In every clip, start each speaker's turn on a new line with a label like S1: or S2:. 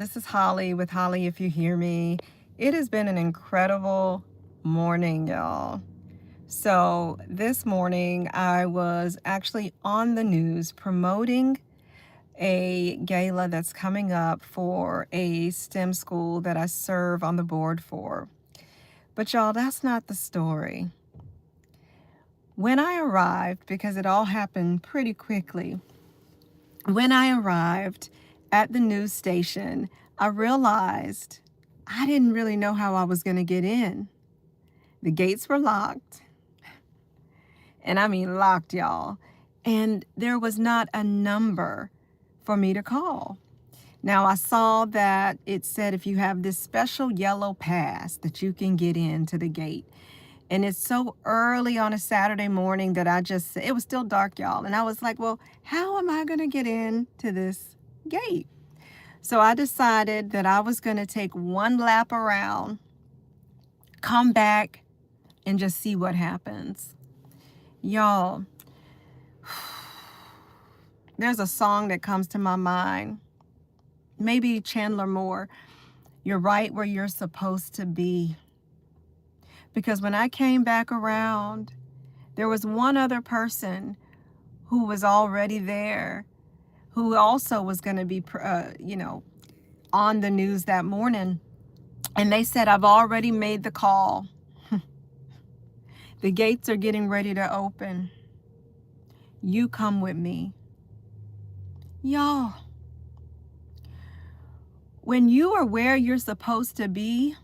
S1: This is Holly with Holly If You Hear Me. It has been an incredible morning, y'all. So, this morning I was actually on the news promoting a gala that's coming up for a STEM school that I serve on the board for. But, y'all, that's not the story. When I arrived, because it all happened pretty quickly, when I arrived at the news station, I realized I didn't really know how I was going to get in. The gates were locked, and I mean locked, y'all. And there was not a number for me to call. Now, I saw that it said if you have this special yellow pass that you can get into the gate. And it's so early on a Saturday morning that it was still dark, y'all. And I was like, well, how am I going to get into this gate? So I decided that I was going to take one lap around, come back, and just see what happens. Y'all, there's a song that comes to my mind. Maybe Chandler Moore, "You're right where you're supposed to be." Because when I came back around, there was one other person who was already there, who also was going to be, on the news that morning. And they said, "I've already made the call. The gates are getting ready to open. You come with me." Y'all, when you are where you're supposed to be,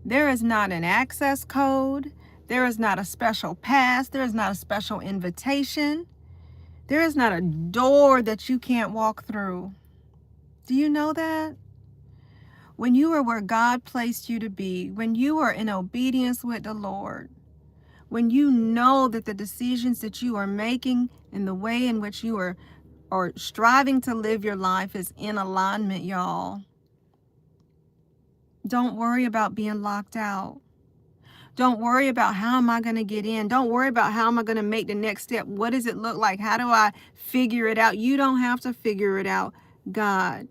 S1: there is not an access code. There is not a special pass. There is not a special invitation. There is not a door that you can't walk through. Do you know that? When you are where God placed you to be, when you are in obedience with the Lord, when you know that the decisions that you are making and the way in which you are striving to live your life is in alignment, y'all, don't worry about being locked out. Don't worry about how am I going to get in. Don't worry about how am I going to make the next step. What does it look like? How do I figure it out? You don't have to figure it out. God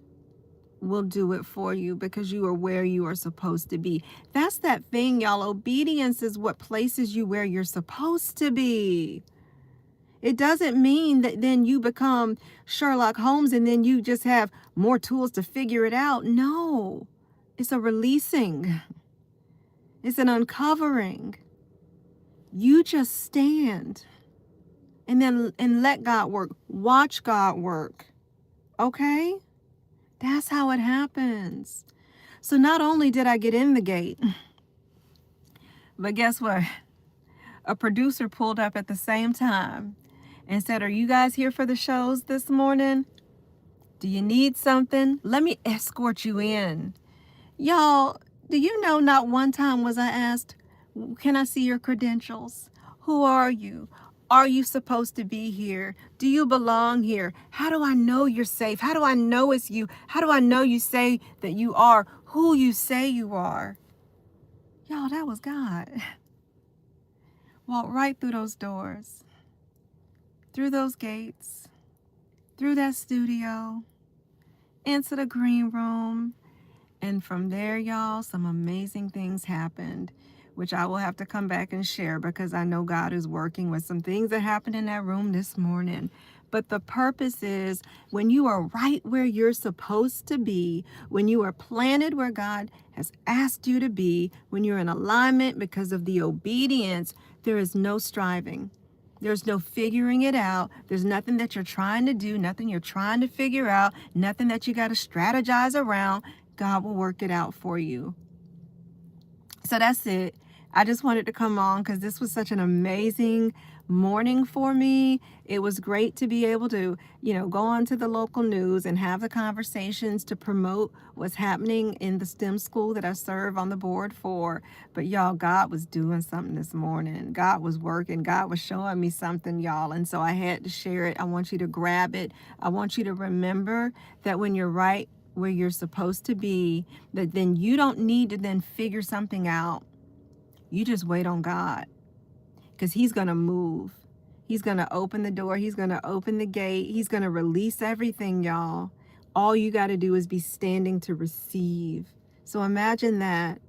S1: will do it for you because you are where you are supposed to be. That's that thing, y'all. Obedience is what places you where you're supposed to be. It doesn't mean that then you become Sherlock Holmes and then you just have more tools to figure it out. No, it's a releasing. It's an uncovering. You just stand and let God work. Watch God work. Okay? That's how it happens. So not only did I get in the gate, but guess what? A producer pulled up at the same time and said, "Are you guys here for the shows this morning? Do you need something? Let me escort you in." Y'all, do you know not one time was I asked, "Can I see your credentials? Who are you? Are you supposed to be here? Do you belong here? How do I know you're safe? How do I know it's you? How do I know you say that you are who you say you are?" Y'all, that was God. Walked right through those doors, through those gates, through that studio, into the green room. And from there, y'all, some amazing things happened, which I will have to come back and share because I know God is working with some things that happened in that room this morning. But the purpose is when you are right where you're supposed to be, when you are planted where God has asked you to be, when you're in alignment because of the obedience, there is no striving. There's no figuring it out. There's nothing that you're trying to do, nothing you're trying to figure out, nothing that you got to strategize around. God will work it out for you. So that's it. I just wanted to come on because this was such an amazing morning for me. It was great to be able to, go on to the local news and have the conversations to promote what's happening in the STEM school that I serve on the board for. But y'all, God was doing something this morning. God was working. God was showing me something, y'all. And so I had to share it. I want you to grab it. I want you to remember that when you're right where you're supposed to be, that then you don't need to then figure something out. You just wait on God because he's going to move. He's going to open the door. He's going to open the gate. He's going to release everything, y'all. All you got to do is be standing to receive. So imagine that.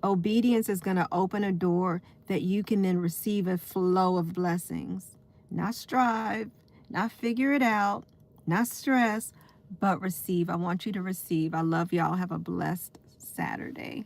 S1: Obedience is going to open a door that you can then receive a flow of blessings. Not strive, not figure it out, not stress, but receive. I want you to receive. I love y'all. Have a blessed Saturday.